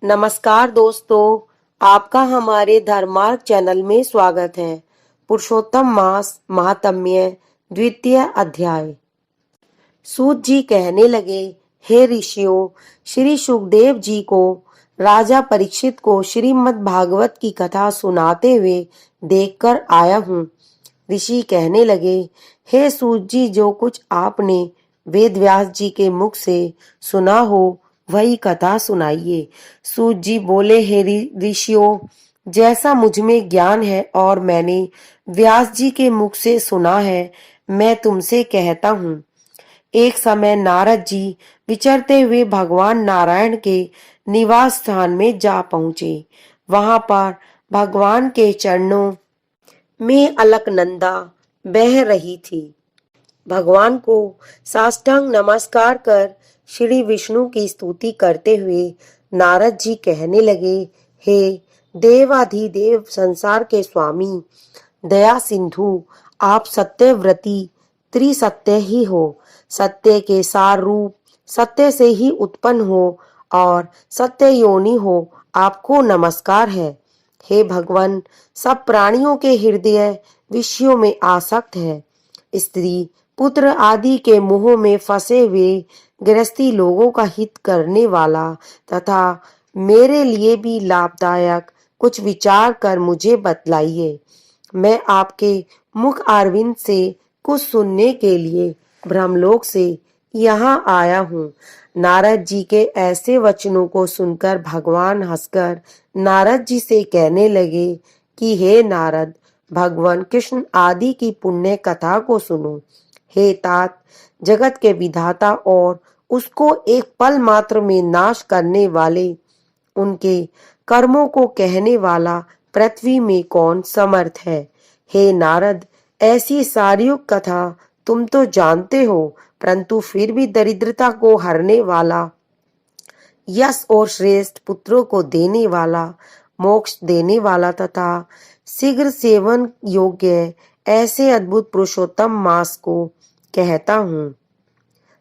नमस्कार दोस्तों, आपका हमारे धर्मार्थ चैनल में स्वागत है। पुरुषोत्तम मास महात्म्य द्वितीय अध्याय। सूत जी कहने लगे, हे ऋषियों, श्री सुखदेव जी को राजा परीक्षित को श्रीमद् भागवत की कथा सुनाते हुए देखकर आया हूँ। ऋषि कहने लगे, हे सूत जी, जो कुछ आपने वेद व्यास जी के मुख से सुना हो वही कथा सुनाइए। सूत जी बोले, हे ऋषियों, जैसा मुझ में ज्ञान है और मैंने व्यास जी के मुख से सुना है, मैं तुमसे कहता हूँ। एक समय नारद जी विचरते हुए भगवान नारायण के निवास स्थान में जा पहुंचे। वहां पर भगवान के चरणों में अलकनंदा बह रही थी। भगवान को साष्टांग नमस्कार कर श्री विष्णु की स्तुति करते हुए नारद जी कहने लगे, हे देवाधिदेव संसार के स्वामी, दया सिंधु, आप सत्यव्रती त्रिसत्य ही हो। सत्य के सार रूप, सत्य से ही उत्पन्न हो और सत्य योनि हो, आपको नमस्कार है। हे भगवान, सब प्राणियों के हृदय विषयों में आसक्त है। स्त्री पुत्र आदि के मोह में फंसे हुए गृहस्थी लोगों का हित करने वाला तथा मेरे लिए भी लाभदायक कुछ विचार कर मुझे बतलाइए। मैं आपके मुख अरविंद से कुछ सुनने के लिए ब्रह्मलोक से यहाँ आया हूँ। नारद जी के ऐसे वचनों को सुनकर भगवान हंसकर नारद जी से कहने लगे कि हे नारद, भगवान कृष्ण आदि की पुण्य कथा को सुनो। हे तात, जगत के विधाता और उसको एक पल मात्र में नाश करने वाले, उनके कर्मों को कहने वाला पृथ्वी में कौन समर्थ है। हे नारद, ऐसी सारी कथा तुम तो जानते हो, परंतु फिर भी दरिद्रता को हरने वाला, यश और श्रेष्ठ पुत्रों को देने वाला, मोक्ष देने वाला तथा शीघ्र सेवन योग्य ऐसे अद्भुत पुरुषोत्तम मास को कहता हूँ।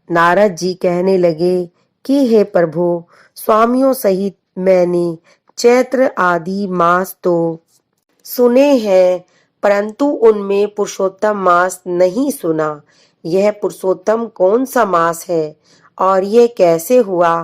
नारद जी कहने लगे कि हे प्रभु, स्वामियों सहित मैंने चैत्र आदि मास तो सुने हैं, परंतु उनमें पुरुषोत्तम मास नहीं सुना। यह पुरुषोत्तम कौन सा मास है और यह कैसे हुआ?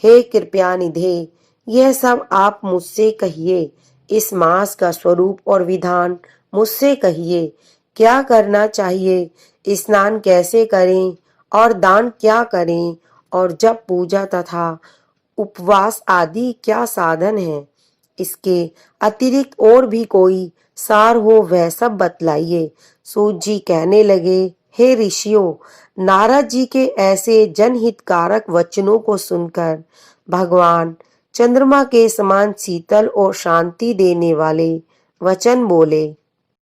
हे कृपया निधे, यह सब आप मुझसे कहिए। इस मास का स्वरूप और विधान मुझसे कहिए। क्या करना चाहिए, स्नान कैसे करें और दान क्या करें, और जब पूजा तथा उपवास आदि क्या साधन है। इसके अतिरिक्त और भी कोई सार हो वह सब बतलाइए। सूत जी कहने लगे, हे ऋषियों, नारद जी के ऐसे जनहितकारक वचनों को सुनकर भगवान चंद्रमा के समान शीतल और शांति देने वाले वचन बोले।